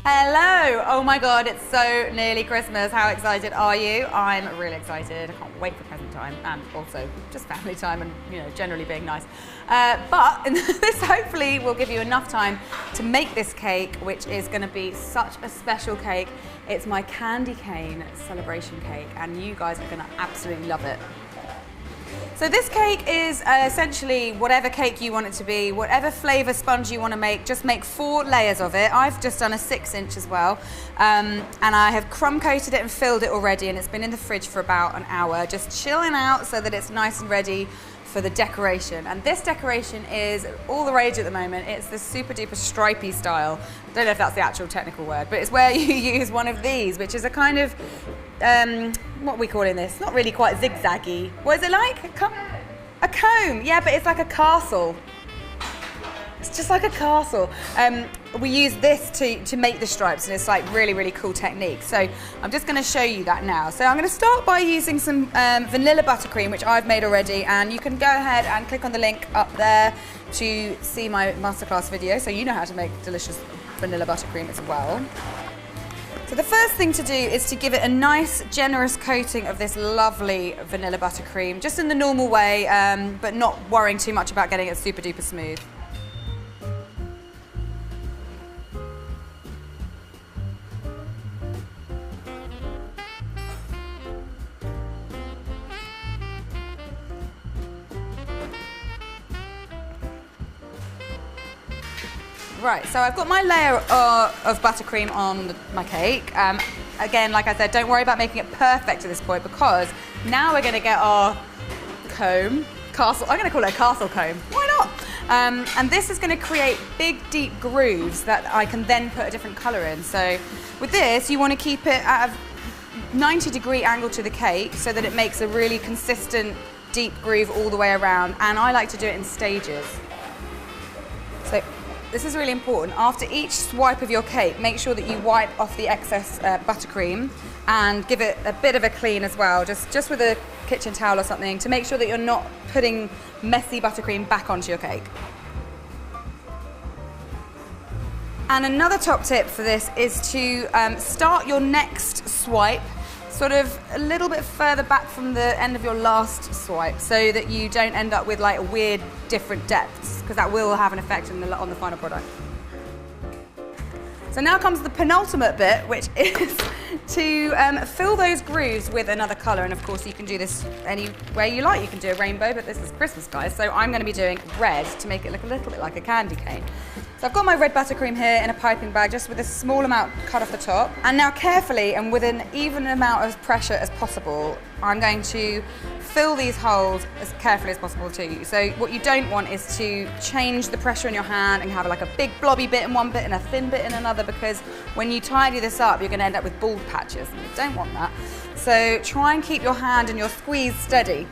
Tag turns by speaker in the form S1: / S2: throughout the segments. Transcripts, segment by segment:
S1: Hello! Oh my God, it's so nearly Christmas. How excited are you? I'm really excited. I can't wait for present time and also just family time and, you know, generally being nice. But this hopefully will give you enough time to make this cake, which is going to be such a special cake. It's my candy cane celebration cake, and you guys are going to absolutely love it. So this cake is essentially whatever cake you want it to be, whatever flavour sponge you want to make, just make 4 layers of it. I've just done a 6-inch as well, and I have crumb coated it and filled it already, and it's been in the fridge for about an hour, just chilling out so that it's nice and ready for the decoration. And this decoration is all the rage at the moment. It's the super duper stripy style. I don't know if that's the actual technical word, but it's where you use one of these, which is a kind of, what are we calling this? Not really quite zigzaggy. What is it like? A comb, yeah, but it's like a castle. It's just like a castle. We use this to make the stripes, and it's like really cool technique. So I'm just going to show you that now. So I'm going to start by using some vanilla buttercream, which I've made already, and you can go ahead and click on the link up there to see my masterclass video, so you know how to make delicious vanilla buttercream as well. So the first thing to do is to give it a nice generous coating of this lovely vanilla buttercream, just in the normal way, but not worrying too much about getting it super duper smooth. Right, so I've got my layer of buttercream on my cake. Again, like I said, don't worry about making it perfect at this point, because now we're going to get our comb, castle. I'm going to call it a castle comb. Why not? And this is going to create big, deep grooves that I can then put a different colour in. So with this, you want to keep it at a 90-degree angle to the cake so that it makes a really consistent, deep groove all the way around. And I like to do it in stages. So this is really important. After each swipe of your cake, make sure that you wipe off the excess buttercream and give it a bit of a clean as well, just with a kitchen towel or something, to make sure that you're not putting messy buttercream back onto your cake. And another top tip for this is to start your next swipe sort of a little bit further back from the end of your last swipe, so that you don't end up with like weird different depths, because that will have an effect on the final product. So now comes the penultimate bit, which is to fill those grooves with another colour. And of course you can do this any way you like. You can do a rainbow, but this is Christmas, guys, so I'm going to be doing red to make it look a little bit like a candy cane. So I've got my red buttercream here in a piping bag, just with a small amount cut off the top. And now carefully, and with an even amount of pressure as possible, I'm going to fill these holes as carefully as possible too. So what you don't want is to change the pressure in your hand and have like a big blobby bit in one bit and a thin bit in another, because when you tidy this up, you're going to end up with bald patches, and you don't want that. So try and keep your hand and your squeeze steady.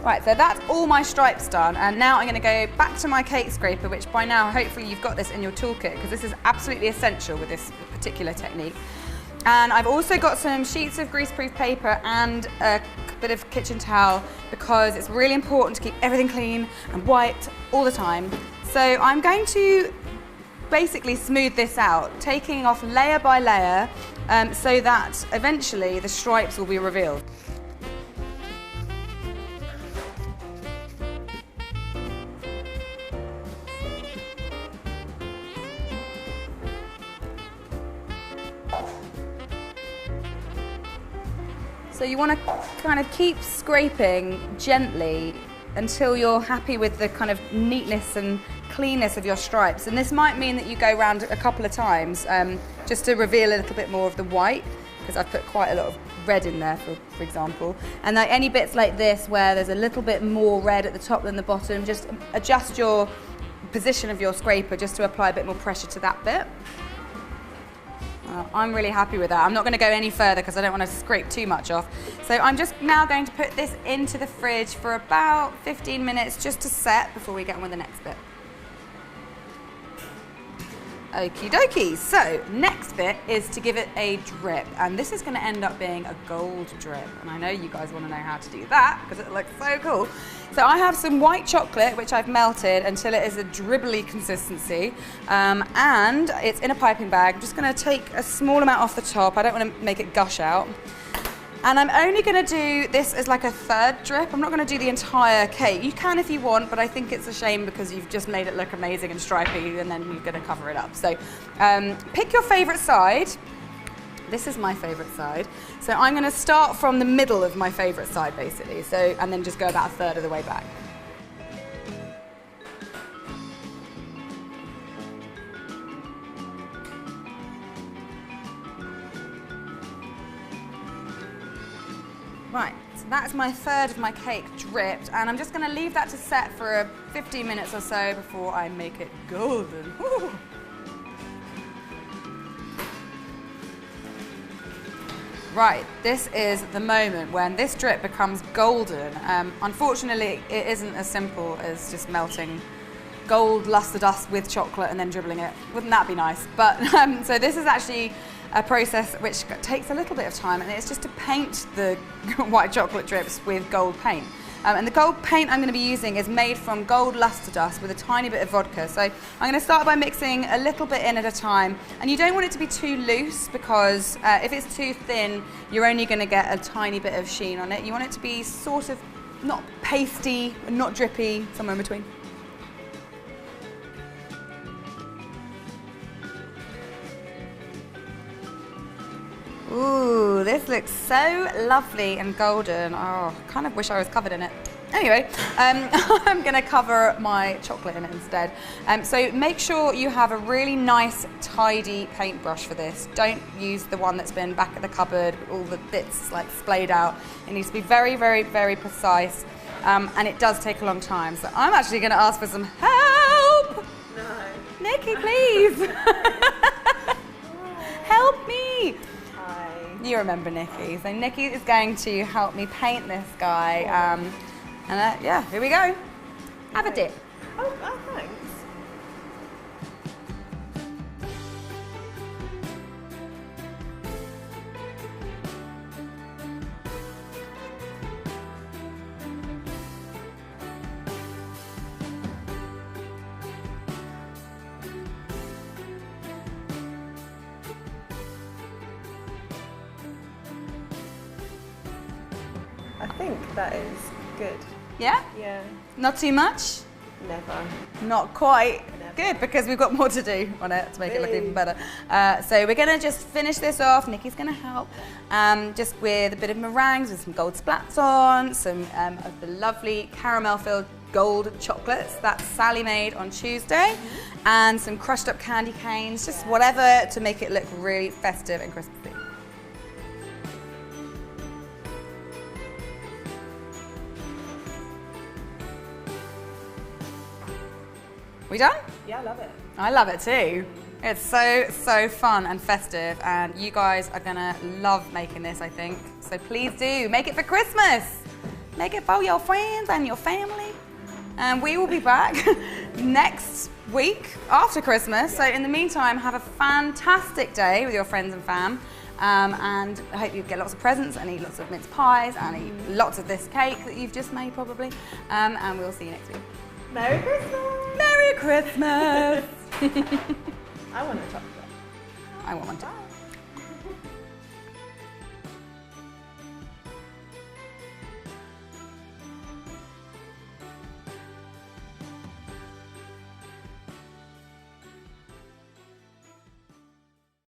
S1: Right, so that's all my stripes done, and now I'm going to go back to my cake scraper, which by now hopefully you've got this in your toolkit, because this is absolutely essential with this particular technique. And I've also got some sheets of greaseproof paper and a bit of kitchen towel, because it's really important to keep everything clean and wiped all the time. So I'm going to basically smooth this out, taking off layer by layer, so that eventually the stripes will be revealed. So you want to kind of keep scraping gently until you're happy with the kind of neatness and cleanness of your stripes. And this might mean that you go around a couple of times just to reveal a little bit more of the white, because I've put quite a lot of red in there, for example. And like any bits like this where there's a little bit more red at the top than the bottom, just adjust your position of your scraper just to apply a bit more pressure to that bit. I'm really happy with that. I'm not going to go any further because I don't want to scrape too much off. So I'm just now going to put this into the fridge for about 15 minutes just to set before we get on with the next bit. Okie dokie. So next bit is to give it a drip, and this is going to end up being a gold drip, and I know you guys want to know how to do that because it looks so cool. So I have some white chocolate which I've melted until it is a dribbly consistency, and it's in a piping bag. I'm just going to take a small amount off the top. I don't want to make it gush out. And I'm only going to do this as like a third drip. I'm not going to do the entire cake. You can if you want, but I think it's a shame because you've just made it look amazing and stripy and then you're going to cover it up. So pick your favourite side. This is my favourite side. So I'm going to start from the middle of my favourite side basically. So, and then just go about a third of the way back. Right, so that's my third of my cake dripped, and I'm just going to leave that to set for 15 minutes or so before I make it golden. Woo. Right, this is the moment when this drip becomes golden. Unfortunately, it isn't as simple as just melting gold luster dust with chocolate and then dribbling it. Wouldn't that be nice? But so this is actually a process which takes a little bit of time, and it's just to paint the white chocolate drips with gold paint. And the gold paint I'm going to be using is made from gold luster dust with a tiny bit of vodka. So I'm going to start by mixing a little bit in at a time, and you don't want it to be too loose because if it's too thin, you're only going to get a tiny bit of sheen on it. You want it to be sort of not pasty, not drippy, somewhere in between. Ooh, this looks so lovely and golden. Oh, I kind of wish I was covered in it. Anyway, I'm going to cover my chocolate in it instead. So make sure you have a really nice, tidy paintbrush for this. Don't use the one that's been back at the cupboard with all the bits like splayed out. It needs to be very, very, very precise, and it does take a long time. So I'm actually going to ask for some help.
S2: No.
S1: Nikki, please. Help me. You remember Nikki. So Nikki is going to help me paint this guy. Yeah, here we go. Have a dip.
S2: Oh, thanks. I think that is good.
S1: Yeah?
S2: Yeah.
S1: Not too much?
S2: Never.
S1: Not quite.
S2: Never.
S1: Good, because we've got more to do on it to make it look even better. So we're going to just finish this off. Nikki's going to help. Just with a bit of meringues with some gold splats on, some of the lovely caramel-filled gold chocolates that Sally made on Tuesday, and some crushed up candy canes, just whatever to make it look really festive and Christmassy. We done?
S2: Yeah, I love it.
S1: I love it too. It's so, so fun and festive, and you guys are gonna love making this, I think. So please do, make it for Christmas. Make it for your friends and your family. And we will be back next week after Christmas. So in the meantime, have a fantastic day with your friends and fam. And I hope you get lots of presents and eat lots of mince pies and eat lots of this cake that you've just made probably. And we'll see you next week.
S2: Merry Christmas!
S1: Merry Christmas!
S2: I want a chocolate.
S1: I want one too.